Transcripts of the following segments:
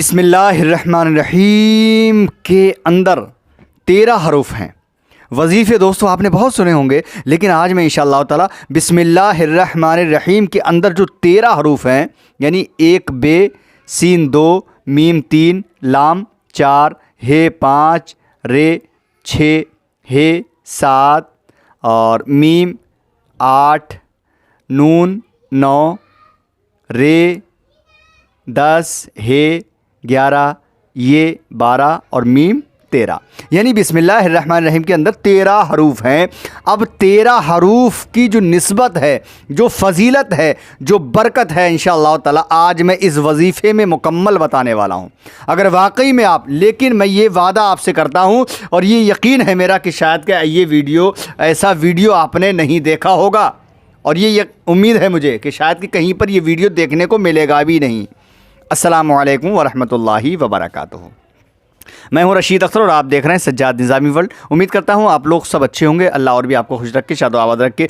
बिस्मिल्लाहिर्रहमानिर्रहीम के अंदर 13 हरूफ हैं। वजीफ़े दोस्तों आपने बहुत सुने होंगे, लेकिन आज मैं इंशाअल्लाह ताला बिस्मिल्लाहिर्रहमानिर्रहीम के अंदर जो 13 हरूफ हैं, यानी 1 बे, सीन 2, मीम 3, लाम 4, हे 5, रे 6, हे 7 और मीम 8, नून 9, रे 10, हे 11, ये 12 और मीम 13, यानी बिस्मिल्लाहिर्रहमानिर्रहीम के अंदर 13 हरूफ हैं। अब 13 हरूफ की जो निस्बत है, जो फजीलत है, जो बरकत है, इंशाअल्लाह ताला आज मैं इस वजीफ़े में मुकम्मल बताने वाला हूँ। अगर वाकई में आप, लेकिन मैं ये वादा आपसे करता हूँ और ये यकीन है मेरा कि शायद कि ये वीडियो, ऐसा वीडियो आपने नहीं देखा होगा, और ये उम्मीद है मुझे कि शायद कि कहीं पर ये वीडियो देखने को मिलेगा भी नहीं। अस्सलामु अलैकुम वरहमतुल्लाहि वबरकातुहू। मैं हूं रशीद अख्तर और आप देख रहे हैं सज्जाद निज़ामी वर्ल्ड। उम्मीद करता हूं आप लोग सब अच्छे होंगे। अल्लाह और भी आपको खुश रख के, शादो आबाद रख के,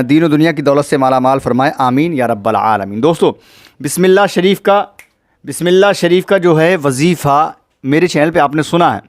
दीन और दुनिया की दौलत से माला माल फरमाए, आमीन या रब्बल आलमीन। दोस्तों बिस्मिल्लाह शरीफ का जो है वजीफ़ा मेरे चैनल पे आपने सुना है,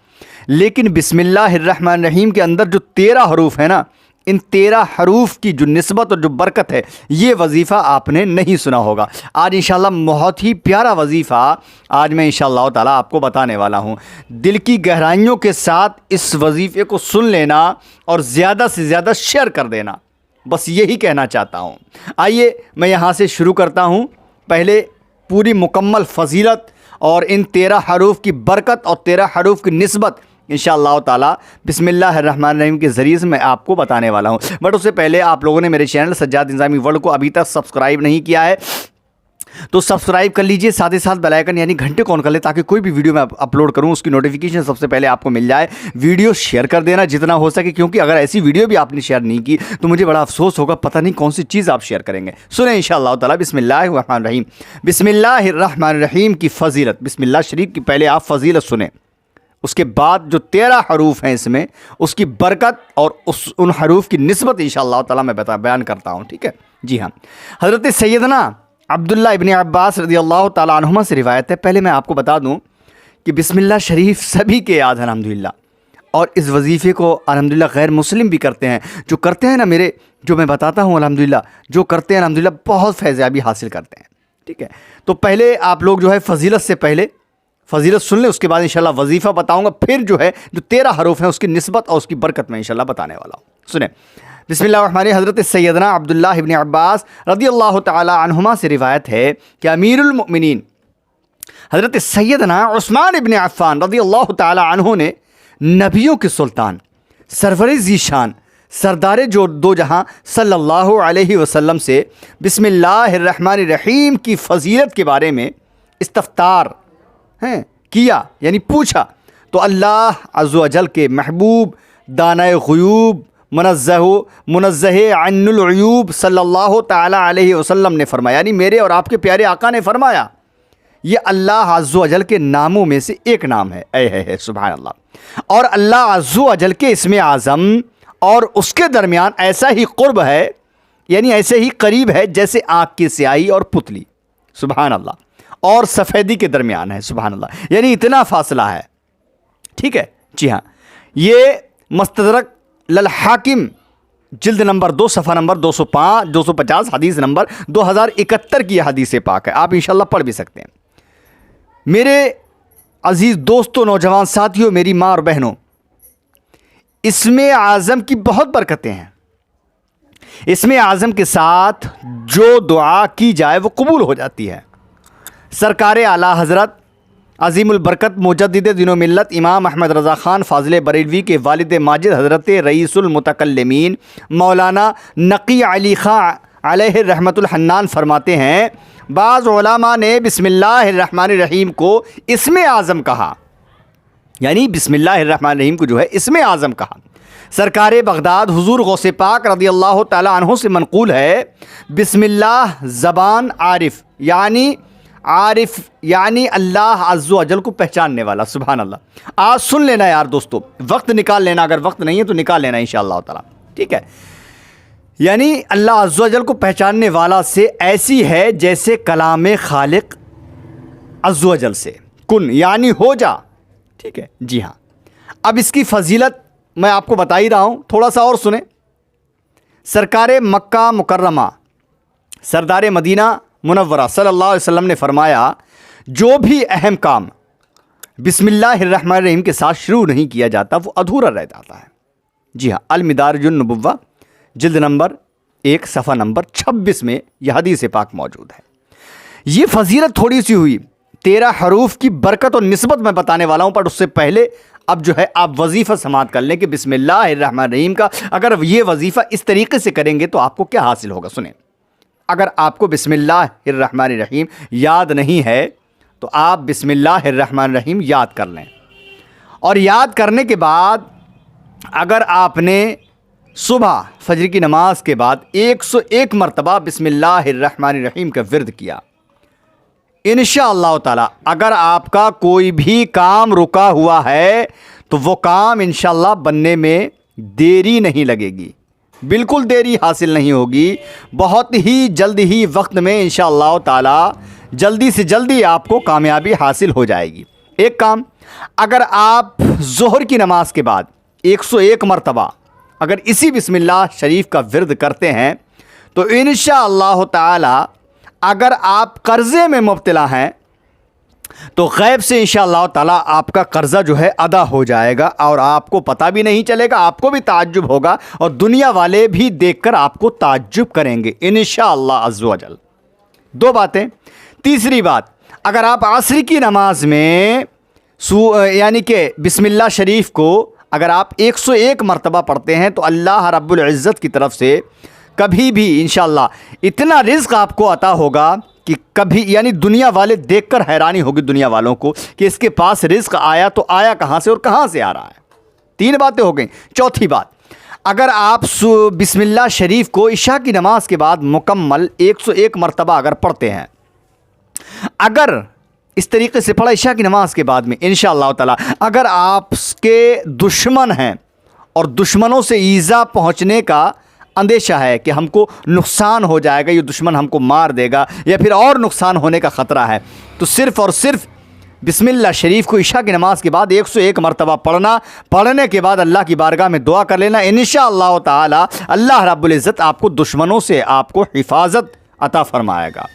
लेकिन बिस्मिल्लाहिर्रहमानिर्रहीम के अंदर जो 13 हरूफ है ना, इन 13 हरूफ की जो निस्बत और जो बरकत है, ये वजीफ़ा आपने नहीं सुना होगा। आज इंशाल्लाह बहुत ही प्यारा वजीफ़ा आज मैं इंशाल्लाह ताला आपको बताने वाला हूँ। दिल की गहराइयों के साथ इस वजीफ़े को सुन लेना और ज़्यादा से ज़्यादा शेयर कर देना, बस यही कहना चाहता हूँ। आइए मैं यहाँ से शुरू करता हूँ। पहले पूरी मुकम्मल फ़जीलत और इन 13 हरूफ की बरकत और 13 हरूफ की निस्बत इंशाअल्लाह ताला बिस्मिल्लाहिर्रहमानिर्रहीम के ज़रिए से मैं आपको बताने वाला हूँ। बट उससे पहले आप लोगों ने मेरे चैनल सज्जाद निज़ामी वर्ल्ड को अभी तक सब्सक्राइब नहीं किया है तो सब्सक्राइब कर लीजिए, साथ ही साथ बेल आइकन यानी घंटे को ऑन कर ले, ताकि कोई भी वीडियो मैं अपलोड करूं उसकी नोटिफिकेशन सबसे पहले आपको मिल जाए। वीडियो शेयर कर देना जितना हो सके, क्योंकि अगर ऐसी वीडियो भी आपने शेयर नहीं की तो मुझे बड़ा अफसोस होगा, पता नहीं कौन सी चीज़ आप शेयर करेंगे। सुने इंशाअल्लाह ताला बिस्मिल्लाहिर्रहमानिर्रहीम। बिस्मिल्लाहिर्रहमानिर्रहीम की फ़जीलत, बिस्मिल्लाह शरीफ की पहले आप फ़जीलत सुने, उसके बाद जो 13 हरूफ हैं इसमें उसकी बरकत और उन हरूफ की निस्बत इंशाअल्लाह ताला मैं बयान करता हूँ। ठीक है जी हाँ। हज़रत सैयदना अब्दुल्लाह इब्न अब्बास रज़ियल्लाहु ताला अन्हुमा से रिवायत है। पहले मैं आपको बता दूं कि बिस्मिल्लाह शरीफ सभी के याद है अल्हम्दुलिल्लाह, और इस वजीफ़े को अल्हम्दुलिल्लाह गैर मुस्लिम भी करते हैं। जो करते हैं ना, मेरे जो मैं बताता हूँ अल्हम्दुलिल्लाह, जो करते हैं अल्हम्दुलिल्लाह बहुत फैज़याबी हासिल करते हैं। ठीक है, तो पहले आप लोग जो है फ़जीलत से पहले फ़जीलत सुन लें, उसके बाद इंशाल्लाह वजीफ़ा बताऊँगा, फिर जो है जो 13 हरूफ हैं उसकी निस्बत और उसकी बरकत में इंशाल्लाह बताने वाला हूँ। सुने बिस्मिल्लाहिर्रहमानिर्रहीम। हज़रत सैयदना अब्दुल्लाह इब्न अब्बास रज़ियल्लाहु ताला अन्हुमा से रिवायत है कि अमीरुल मोमिनीन हज़रत सैयदना उस्मान इब्न अफ़्फ़ान रज़ियल्लाहु ताला अन्हु ने नबियों के सुल्तान, सरवरे ज़ीशान, सरदारे जो दो जहाँ सल्लल्लाहु अलैहि वसल्लम से बिस्मिल्लाहिर्रहमानिर्रहीम की फ़जीलत के बारे में इस्तफ़तार हैं किया, यानी पूछा, तो अल्लाह अज़्ज़ व जल के महबूब दानाए ग़ुयूब मुनज़्ज़ह अन्नुल उयूब सल्लल्लाहु ताला अलैहि वसल्लम ने फरमाया, यानी मेरे और आपके प्यारे आका ने फरमाया, ये अल्लाह अज़्ज़ व जल के नामों में से एक नाम है। है सुभान अल्लाह। और अल्लाह अज़्ज़ व जल के इसमें आज़म और उसके दरमियान ऐसा ही क़ुर्ब है, यानी ऐसे ही करीब है जैसे आँख की स्याही और पुतली, सुभान अल्लाह, और सफ़ेदी के दरमियान है, सुभान अल्लाह, यानी इतना फासला है। ठीक है जी हाँ। ये मुस्तदरक लल हाकिम जिल्द नंबर 2 सफ़ा नंबर 250 हदीस नंबर 2071 की हदीस पाक है। आप इंशाल्लाह पढ़ भी सकते हैं। मेरे अज़ीज़ दोस्तों, नौजवान साथियों, मेरी माँ और बहनों, इसमें आज़म की बहुत बरकतें हैं। इसमें आज़म के साथ जो दुआ की जाए वो कबूल हो जाती है। सरकार आला हज़रत अज़ीमुल बरकत मुजद्दिद दीनो मिल्लत इमाम अहमद रज़ा ख़ान फ़ाज़िल बरेलवी के वालिद माजिद हज़रत रईसुल मुतकल्लिमीन मौलाना नक़ी अली ख़ान अलैहि रहमतुल हन्नान फरमाते हैं, बाज़ उलमा ने बिस्मिल्लाहिर्रहमानिर्रहीम को इसमें आज़म कहा, यानी बिस्मिल्लाहिर्रहमानिर्रहीम को जो है इसमें आज़म कहा। सरकार बगदाद हुज़ूर गौसे पाक रज़ियल्लाहु ताला अन्हु से मनक़ूल है, बिस्मिल्लाह ज़बान आरिफ़, यानी अल्लाह अज़्ज़ व जल को पहचानने वाला। सुभान अल्लाह। आज सुन लेना यार दोस्तों, वक्त निकाल लेना, अगर वक्त नहीं है तो निकाल लेना इंशाअल्लाह ताला। ठीक है, यानी अल्लाह अज़्ज़ व जल को पहचानने वाला से ऐसी है जैसे कलाम खालिक अज़्ज़ व जल से। कुन यानी हो जा। ठीक है जी हाँ। अब इसकी फजीलत मैं आपको बता ही रहा हूँ, थोड़ा सा और सुने। सरकार मक्का मुकर्रमा सरदार मदीना मुनव्वरा सल्लल्लाहु अलैहि वसल्लम ने फरमाया, जो भी अहम काम बिस्मिल्लाहिर्रहमानिर्रहीम के साथ शुरू नहीं किया जाता वो अधूरा रह जाता है। जी हाँ, अल मिदारिजुन नबुव्वा जिल्द नंबर 1 सफ़ा नंबर 26 में यह हदीस पाक मौजूद है। ये फजीलत थोड़ी सी हुई, 13 हरूफ की बरकत और निस्बत मैं बताने वाला हूँ, पर उससे पहले अब जो है आप वजीफ़ा समात कर लें कि बिस्मिल्लाहिर्रहमानिर्रहीम का अगर ये वजीफ़ा इस तरीके से करेंगे तो आपको क्या हासिल होगा। सुने, अगर आपको बिस्मिल्लाहिर्रहमानिर्रहीम याद नहीं है तो आप बिस्मिल्लाहिर्रहमानिर्रहीम याद कर लें, और याद करने के बाद अगर आपने सुबह फजर की नमाज के बाद 101 मरतबा बिस्मिल्लाहिर्रहमानिर्रहीम का विर्द किया, इंशाअल्लाह ताला अगर आपका कोई भी काम रुका हुआ है तो वो काम इंशाअल्लाह बनने में देरी नहीं लगेगी, बिल्कुल देरी हासिल नहीं होगी। बहुत ही जल्द ही वक्त में इंशाअल्लाह ताला जल्दी से जल्दी आपको कामयाबी हासिल हो जाएगी। एक काम, अगर आप ज़ोहर की नमाज के बाद 101 मरतबा अगर इसी बिस्मिल्लाह शरीफ का विर्द करते हैं तो इंशाअल्लाह ताला अगर आप कर्ज़े में मुब्तला हैं तो गैब से इंशाअल्लाह ताला आपका कर्ज़ा जो है अदा हो जाएगा और आपको पता भी नहीं चलेगा, आपको भी ताज्जुब होगा और दुनिया वाले भी देखकर आपको ताज्जुब करेंगे इंशाअल्लाह अज़्ज़ व जल। 2 बातें। तीसरी बात, अगर आप आसरी की नमाज में यानी कि बिस्मिल्लाह शरीफ को अगर आप 101 मरतबा पढ़ते हैं तो अल्लाह रब्बुल इज़्ज़त की तरफ से कभी भी इंशाअल्लाह इतना रिज़्क़ आपको अता होगा कि कभी यानी दुनिया वाले देखकर हैरानी होगी दुनिया वालों को कि इसके पास रिज़्क़ आया तो आया कहाँ से और कहाँ से आ रहा है। 3 बातें हो गई। चौथी बात, अगर आप बिस्मिल्लाह शरीफ को इशा की नमाज के बाद मुकम्मल 101 मरतबा अगर पढ़ते हैं, अगर इस तरीके से पढ़ा इशा की नमाज के बाद में इंशाअल्लाह ताला, अगर आपके दुश्मन हैं और दुश्मनों से ईज़ा पहुँचने का अंदेशा है कि हमको नुकसान हो जाएगा, ये दुश्मन हमको मार देगा या फिर और नुकसान होने का ख़तरा है, तो सिर्फ़ और सिर्फ बिस्मिल्लाह शरीफ को इशा की नमाज के बाद 101 मरतबा पढ़ना, पढ़ने के बाद अल्लाह की बारगाह में दुआ कर लेना, इंशाअल्लाह ताला अल्लाह रब्बुल इज़्ज़त आपको दुश्मनों से आपको हिफाजत अता फरमाएगा।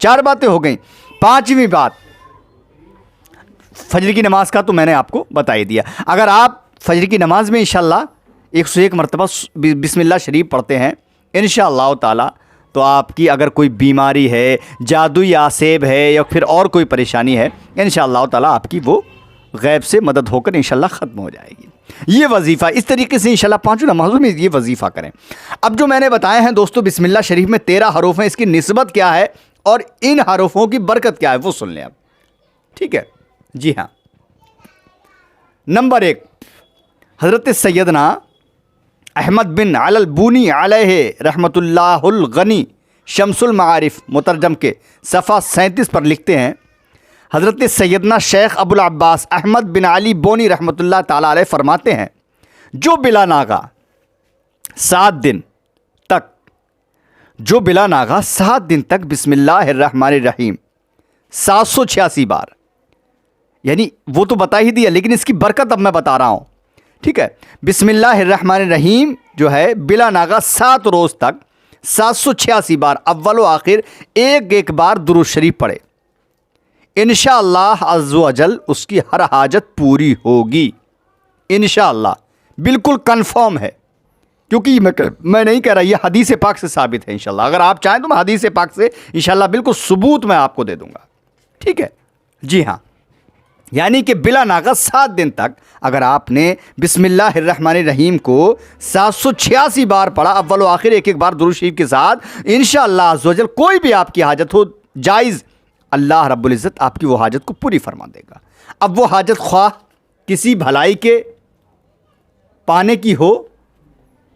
4 बातें हो गई। 5वीं बात, फजर की नमाज का तो मैंने आपको बता ही दिया। अगर आप फजर की नमाज में इंशाअल्लाह 101 मरतबा बिस्मिल्लाह शरीफ पढ़ते हैं इंशाअल्लाह ताला, तो आपकी अगर कोई बीमारी है, जादुई आसेब है या फिर और कोई परेशानी है, इंशाअल्लाह ताला आपकी वो गैब से मदद होकर इंशाअल्लाह ख़त्म हो जाएगी। ये वजीफ़ा इस तरीके से इंशाअल्लाह 5 नमाज़ों में ये वजीफ़ा करें। अब जो मैंने बताया है दोस्तों, बिस्मिल्लाह शरीफ में 13 हरूफ हैं, इसकी निस्बत क्या है और इन हरूफों की बरकत क्या है वो सुन लें अब। ठीक है जी हाँ। नंबर 1, हज़रत सैयदना अहमद बिन अल बूनी अलैहि रहमतुल्लाहुल गनी शम्सुल मारिफ मुतरजम के सफ़ा 37 पर लिखते हैं, हज़रत सैयदना शेख अबुल अब्बास अहमद बिन अली बोनी रहमतुल्लाह ताला अलैह फरमाते हैं, जो बिला नागा 7 दिन तक बिस्मिल्लाहिर्रहमानिर्रहीम 786 बार, यानी वो तो बता ही दिया लेकिन इसकी बरकत अब मैं बता रहा हूँ। ठीक है, बिस्मिल्लाहिर्रहमानिर्रहीम जो है बिला नागा 7 रोज़ तक 786 बार अव्वल व आखिर एक बार दुरूद शरीफ पढ़े, इंशाअल्लाह अज़्ज़ व जल उसकी हर हाजत पूरी होगी इंशाअल्लाह। बिल्कुल कन्फर्म है, क्योंकि मैं नहीं कह रहा, यह हदीस पाक से साबित है इंशाअल्लाह। अगर आप चाहें तो मैं हदीस पाक से इंशाअल्लाह बिल्कुल सबूत मैं आपको दे दूंगा। ठीक है जी हाँ, यानी कि बिला नागा 7 दिन तक अगर आपने बिस्मिल्लाहिर्रहमानिर्रहीम को 786 बार पढ़ा अव्वल व आखिर एक बार दुरूद शरीफ के साथ, इंशाअल्लाह अज़्ज़ व जल कोई भी आपकी हाजत हो जायज़, अल्लाह रब्बुल इज़्ज़त आपकी वो हाजत को पूरी फरमा देगा। अब वो हाजत ख्वाह किसी भलाई के पाने की हो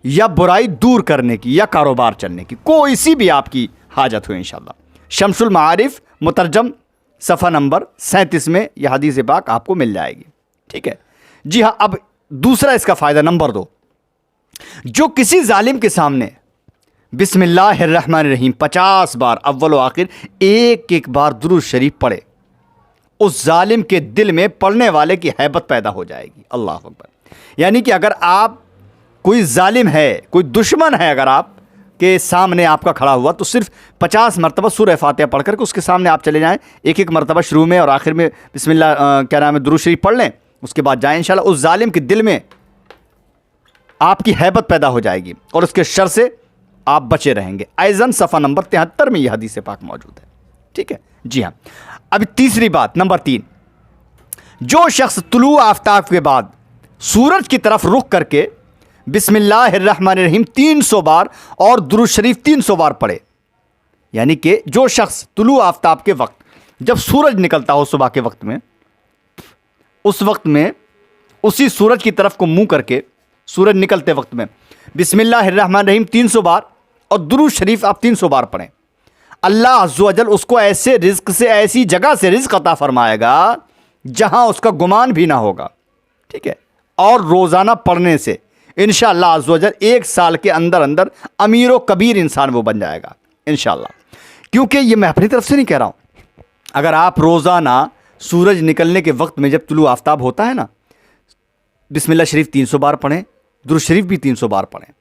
या बुराई दूर करने की या कारोबार चलने की, कोई सी भी आपकी हाजत हो इंशाअल्लाह। शम्सुल मारिफ मुतरजम सफ़ा नंबर 37 में यह हदीस पाक आपको मिल जाएगी। ठीक है जी हाँ। अब दूसरा इसका फ़ायदा नंबर 2, जो किसी जालिम के सामने बिस्मिल्लाहिर्रहमानिर्रहीम 50 बार अव्वल व आखिर एक बार दुरूद शरीफ पढ़े, उस जालिम के दिल में पढ़ने वाले की हैबत पैदा हो जाएगी। अल्लाह अकबर। यानी कि अगर आप, कोई जालिम है, कोई दुश्मन है, अगर आप के सामने आपका खड़ा हुआ, तो सिर्फ 50 मरतबा सूरह फातिहा पढ़ करके उसके सामने आप चले जाएं, एक एक मरतबा शुरू में और आखिर में बिस्मिल्लाह क्या नाम है दुरूद शरीफ पढ़ लें, उसके बाद जाएं, इंशाल्लाह उस जालिम के दिल में आपकी हैबत पैदा हो जाएगी और उसके शर से आप बचे रहेंगे। आइजन सफ़ा नंबर 73 में यह हदीस पाक मौजूद है। ठीक है जी हाँ। अब तीसरी बात, नंबर 3, जो शख्स तुलू आफ्ताब के बाद सूरज की तरफ रुख करके बिस्मिल्लाहिर्रहमानिर्रहीम 300 बार और दुरूद शरीफ 300 बार पढ़े, यानी कि जो शख्स तुलू आफ्ताब के वक्त, जब सूरज निकलता हो सुबह के वक्त में, उस वक्त में उसी सूरज की तरफ को मुंह करके सूरज निकलते वक्त में बिस्मिल्लाहिर्रहमानिर्रहीम 300 बार और दुरूद शरीफ आप 300 बार पढ़ें, अल्लाह अज़्ज़ व जल उसको ऐसे रिज़्क़ से, ऐसी जगह से रिज़्क़ अता फरमाएगा जहां उसका गुमान भी ना होगा। ठीक है। और रोज़ाना पढ़ने से इंशाअल्लाह अज़्ज़ व जल 1 साल के अंदर अंदर अमीर व कबीर इंसान वो बन जाएगा इंशाअल्लाह। क्योंकि ये मैं अपनी तरफ से नहीं कह रहा हूँ, अगर आप रोज़ाना सूरज निकलने के वक्त में जब तुलू आफ्ताब होता है ना, बिस्मिल्लाह शरीफ 300 बार पढ़ें, दुरूद शरीफ भी 300 बार पढ़ें,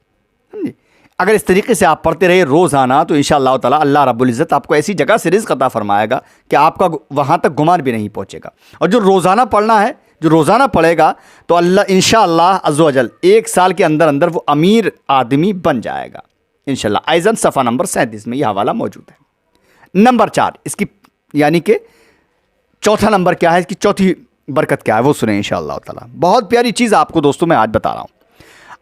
समझे। अगर इस तरीके से आप पढ़ते रहे रोज़ाना, तो इंशाअल्लाह ताला अल्लाह रब्बुल इज़्ज़त आपको ऐसी जगह से रिज़्क़ अता फरमाएगा कि आपका वहाँ तक गुमान भी नहीं पहुँचेगा। और जो रोज़ाना पढ़ना है, जो रोज़ाना पढ़ेगा, तो अल्लाह इंशाअल्लाह अज़्ज़ व जल 1 साल के अंदर अंदर वो अमीर आदमी बन जाएगा इंशाअल्लाह। आइज़न सफ़ा नंबर 37 में यह हवाला मौजूद है। नंबर 4, इसकी यानी कि चौथा नंबर क्या है, इसकी चौथी बरकत क्या है, वो सुने इंशाअल्लाह ताला। बहुत प्यारी चीज़ आपको दोस्तों मैं आज बता रहा हूँ।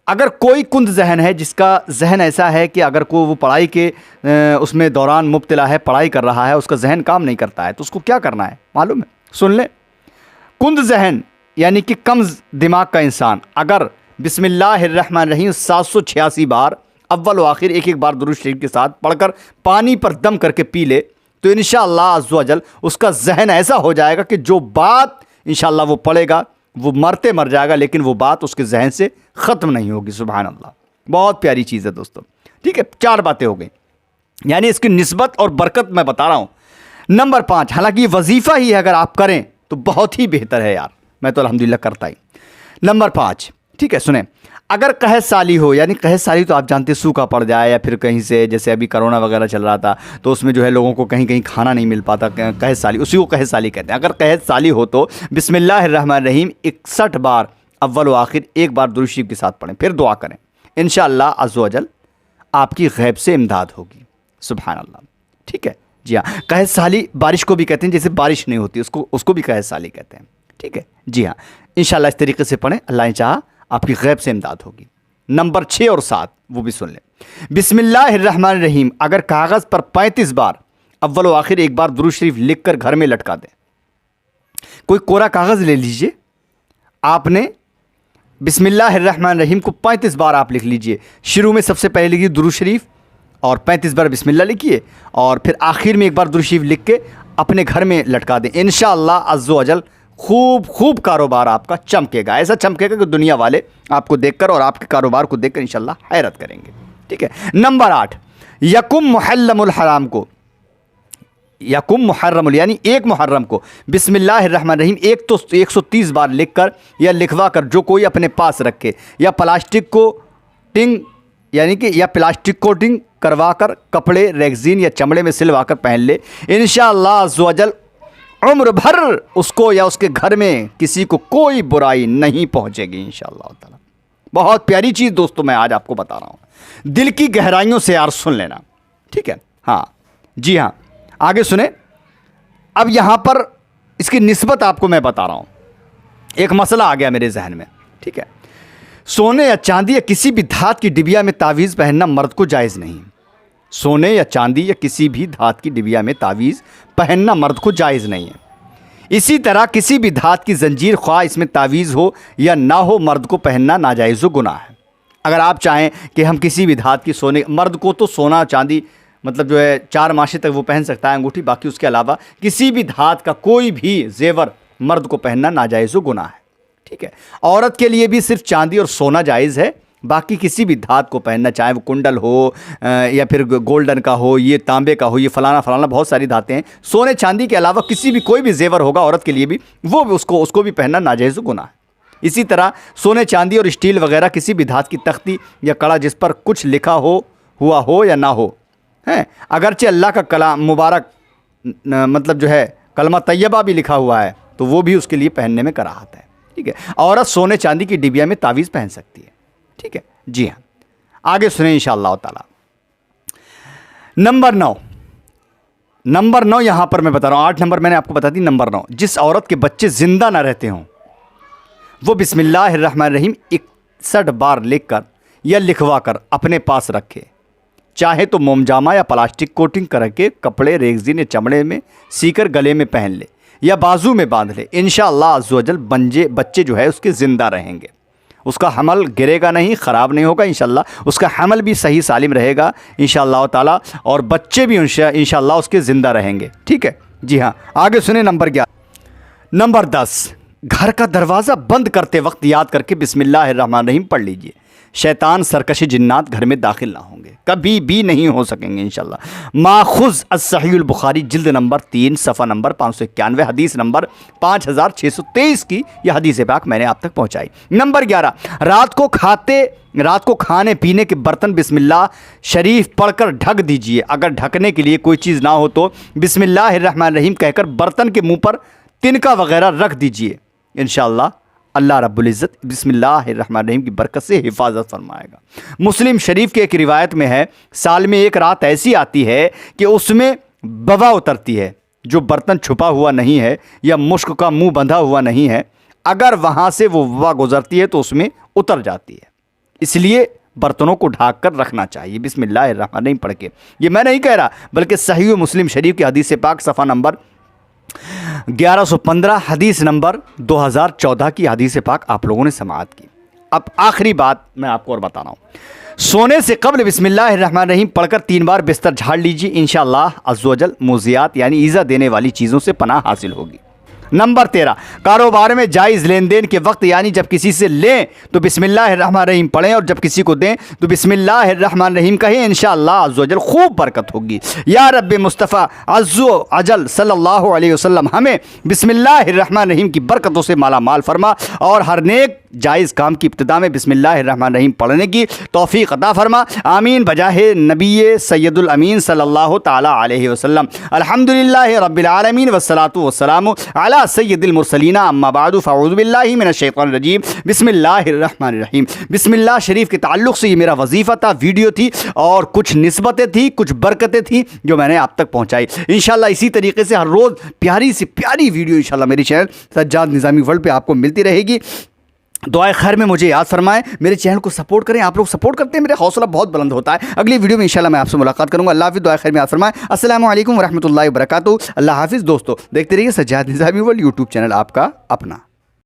अगर कोई कुंद जहन है, जिसका जहन ऐसा है कि अगर वो पढ़ाई के उसमें दौरान मुब्तला है, पढ़ाई कर रहा है, उसका जहन काम नहीं करता है, तो उसको क्या करना है मालूम है? सुन ले। कुंद जहन यानी कि कम दिमाग का इंसान अगर बिस्मिल्लाहिर्रहमानिर्रहीम 786 बार अव्वल व आखिर एक एक बार दुरूद शरीफ के साथ पढ़कर पानी पर दम करके पी ले, तो इंशाअल्लाह अज़्ज़ व जल उसका जहन ऐसा हो जाएगा कि जो बात इंशाअल्लाह वो पढ़ेगा वो मरते मर जाएगा, लेकिन वो बात उसके जहन से ख़त्म नहीं होगी। सुभान अल्लाह। बहुत प्यारी चीज़ है दोस्तों। ठीक है, 4 बातें हो गई, यानी इसकी निस्बत और बरकत मैं बता रहा हूँ। नंबर 5, हालांकि ये वजीफ़ा ही है, अगर आप करें तो बहुत ही बेहतर है यार, मैं तो अल्हम्दुलिल्लाह करता ही। नंबर 5, ठीक है सुने, अगर कहत साली हो, यानी कहत साली तो आप जानते सूखा पड़ जाए, या फिर कहीं से जैसे अभी कोरोना वगैरह चल रहा था तो उसमें जो है लोगों को कहीं कहीं खाना नहीं मिल पाता, कहत साली, उसी को कहत साली कहते हैं। अगर कहत साली हो तो बिस्मिल्लाहिर्रहमानिर्रहीम 61 बार अव्वल व आखिर एक बार दुरूद शरीफ के साथ पढ़ें, फिर दुआ करें, इंशाअल्लाह अज़्ज़ व जल आपकी गैब से इमदाद होगी। सुभान अल्लाह। ठीक है जी हाँ। कहत साली बारिश को भी कहते हैं, जैसे बारिश नहीं होती उसको भी कहत साली कहते हैं। ठीक है जी हाँ, इंशाअल्लाह इस तरीके से पढ़ें, अल्लाह ने चाहा आपकी गैब से इमदाद होगी। नंबर 6 और 7 वो भी सुन लें। बिस्मिल्लाहिर्रहमानिर्रहीम अगर कागज़ पर 35 बार अव्वल व आखिर एक बार दुरूद शरीफ लिख कर घर में लटका दें। कोई कोरा कागज़ ले लीजिए, आपने बिस्मिल्लाहिर्रहमानिर्रहीम को 35 बार आप लिख लीजिए। शुरू में सबसे पहले लिखिए दुरूद शरीफ और 35 बार बिस्मिल्लाह लिखिए, और फिर आखिर में एक बार दुरूद शरीफ लिख के अपने घर में लटका दें। इंशाअल्लाह अज़्ज़ व जल खूब कारोबार आपका चमकेगा, ऐसा चमकेगा कि दुनिया वाले आपको देखकर और आपके कारोबार को देखकर इंशाअल्लाह हैरत करेंगे। ठीक है। नंबर 8, यकुम मुहर्रमुल हराम को, यकुम मुहर्रमुल यानी 1 मुहर्रम को बिस्मिल्लाहिर्रहमानिर्रहीम एक तो 130 बार लिखकर या लिखवा कर जो कोई अपने पास रखे, या प्लास्टिक को टिंग यानी कि या प्लास्टिक कोटिंग करवा कर कपड़े रेगजीन या चमड़े में सिलवा कर पहन ले, इंशाअल्लाह अज़्ज़ व जल उम्र भर उसको या उसके घर में किसी को कोई बुराई नहीं पहुंचेगी इंशाअल्लाह ताला। बहुत प्यारी चीज़ दोस्तों मैं आज आपको बता रहा हूँ, दिल की गहराइयों से यार सुन लेना। ठीक है हाँ जी हाँ, आगे सुने। अब यहाँ पर इसकी निस्बत आपको मैं बता रहा हूँ, एक मसला आ गया मेरे जहन में। ठीक है, सोने या चांदी या किसी भी धात की डिबिया में तावीज़ पहनना मर्द को जायज़ नहीं। सोने या चांदी या किसी भी धात की डिबिया में तावीज़ पहनना मर्द को जायज़ नहीं है। इसी तरह किसी भी धात की जंजीर ख्वाह इसमें तावीज़ हो या ना हो, मर्द को पहनना नाजायज़ व गुनाह है। अगर आप चाहें कि हम किसी भी धात की सोने, मर्द को तो सोना चांदी मतलब जो है 4 मासे तक वो पहन सकता है अंगूठी, बाकी उसके अलावा किसी भी धात का कोई भी जेवर मर्द को पहनना नाजायज़ व गुनाह है। ठीक है, औरत के लिए भी सिर्फ चांदी और सोना जायज़ है, बाकी किसी भी धात को पहनना, चाहे वो कुंडल हो या फिर गोल्डन का हो, ये तांबे का हो, ये फलाना फलाना बहुत सारी धातें हैं। सोने चांदी के अलावा किसी भी कोई भी जेवर होगा औरत के लिए भी, वो भी उसको भी पहनना नाजायज़ गुनाह है। इसी तरह सोने चांदी और स्टील वगैरह किसी भी धात की तख्ती या कड़ा जिस पर कुछ लिखा हुआ हो या ना हो, हैं, अगरचे अल्लाह का कलाम मुबारक मतलब जो है कलमा तैयबा भी लिखा हुआ है, तो वो भी उसके लिए पहनने में कराहत है। ठीक है, औरत सोने चांदी की डिबिया में तावीज़ पहन सकती है। ठीक है जी हाँ, आगे सुने इंशाअल्लाह ताला। नंबर 9 यहां पर मैं बता रहा हूं, 8 नंबर मैंने आपको बता दी। नंबर 9, जिस औरत के बच्चे जिंदा ना रहते हों वो बिस्मिल्लाहिर्रहमानिर्रहीम 61 बार लिखकर या लिखवा कर अपने पास रखे। चाहे तो मोमजामा या प्लास्टिक कोटिंग करके कपड़े रेगजीन या चमड़े में सीकर गले में पहन ले या बाजू में बांध ले। इंशाअल्लाह अज़्ज़वजल बच्चे जो है उसके ज़िंदा रहेंगे, उसका हमल गिरेगा नहीं, ख़राब नहीं होगा। इंशाअल्लाह उसका हमल भी सही सालिम रहेगा इंशाअल्लाह ताला, और बच्चे भी इंशाअल्लाह उसके ज़िंदा रहेंगे। ठीक है जी हाँ, आगे सुने नंबर 11। नंबर 10, घर का दरवाज़ा बंद करते वक्त याद करके बिस्मिल्लाहिर्रहमानिर्रहीम पढ़ लीजिए। शैतान सरकशी जिन्नात घर में दाखिल ना होंगे, कभी भी नहीं हो सकेंगे इंशाअल्लाह। माखुज़ अस्सहीहुल बुखारी जिल्द नंबर 3 सफ़ा नंबर 591 हदीस नंबर 5623 की यह हदीस पाक मैंने आप तक पहुंचाई। नंबर 11, रात को खाने पीने के बर्तन बिस्मिल्लाह शरीफ पढ़कर ढक दीजिए। अगर ढकने के लिए कोई चीज़ ना हो तो बिस्मिल्लाहिर्रहमानिर्रहीम कहकर बर्तन के मुंह पर तिनका वगैरह रख दीजिए। इंशाअल्लाह अल्लाह रब्बुल इज़्ज़त बिस्मिल्लाहिर्रहमानिर्रहीम की बरकत से हिफाजत फरमाएगा। मुस्लिम शरीफ की एक रिवायत में है, साल में एक रात ऐसी आती है कि उसमें वबा उतरती है, जो बर्तन छुपा हुआ नहीं है या मुश्क का मुंह बंधा हुआ नहीं है, अगर वहाँ से वो वबा गुजरती है तो उसमें उतर जाती है। इसलिए बर्तनों को ढाक कर रखना चाहिए बिस्मिल्लाहिर्रहमानिर्रहीम पढ़ के। ये मैं नहीं कह रहा, बल्कि सही मुस्लिम शरीफ की हदीस पाक सफ़ा नंबर 1115 हदीस नंबर 2014 की हदीस पाक आप लोगों ने समाअत की। अब आखिरी बात मैं आपको और बता रहा हूँ, सोने से कब्ल बिस्मिल्लाहिर्रहमानिर्रहीम पढ़कर 3 बार बिस्तर झाड़ लीजिए। इंशाअल्लाह अज़्ज़वजल मुज़ियात यानी ईज़ा देने वाली चीज़ों से पनाह हासिल होगी। नंबर 13, कारोबार में जायज़ लेन देन के वक्त यानी जब किसी से लें तो बिस्मिल्लाहिर्रहमानिर्रहीम पढ़ें, और जब किसी को दें तो बिस्मिल्लाहिर्रहमानिर्रहीम कहें। इंशाअल्लाह अज़्ज़वजल खूब बरकत होगी। या रब्बे मुस्तफ़ा अज़्ज़ो अजल सल्लल्लाहु अलैहि वसल्लम हमें बिस्मिल्लाहिर्रहमानिर्रहीम की बरकतों से माला माल फरमा, और हर नेक जायज़ काम की इब्तिदा में बिस्मिल्लाहिर्रहमानिर्रहीम पढ़ने की तौफ़ीक़ अता फरमा। आमीन बजाहे नबी सैयदुल अमीन सल्लल्लाहु ताला अलैहि वसल्लम। अल्हम्दुलिल्लाहि रब्बिल आलमीन वस्सलातु वस्सलामु अला सय्यिदिल मुरसलीन अम्मा बादु फ़अऊज़ु बिल्लाहि मिनश शैतानिर रजीम। बिस्मिल्लाहिर्रहमानिर्रहीम। बिस्मिल्लाह शरीफ के ताल्लुक़ से ये मेरा वजीफ़ा था, वीडियो थी, और कुछ निस्बतें थी, कुछ बरकतें थी जो मैंने आप तक पहुँचाई। इंशाअल्लाह इसी तरीके से हर रोज़ प्यारी से प्यारी वीडियो इंशाअल्लाह मेरी चैनल सज्जाद निज़ामी वर्ल्ड पे आपको मिलती रहेगी। दुआए खैर में मुझे याद फरमाएं, मेरे चैनल को सपोर्ट करें। आप लोग सपोर्ट करते हैं, मेरा हौसला बहुत बुलंद होता है। अगली वीडियो में इंशाल्लाह मैं आपसे मुलाकात करूंगा। अल्लाह हाफ़िज़, दुआए खैर में याद फरमाएं। अस्सलामु अलैकुम वरहमतुल्लाहि वबरकातुहू। अल्लाह हाफ़िज़ दोस्तों, देखते रहिए सज्जाद निज़ामी वर्ल्ड यूट्यूब चैनल आपका अपना।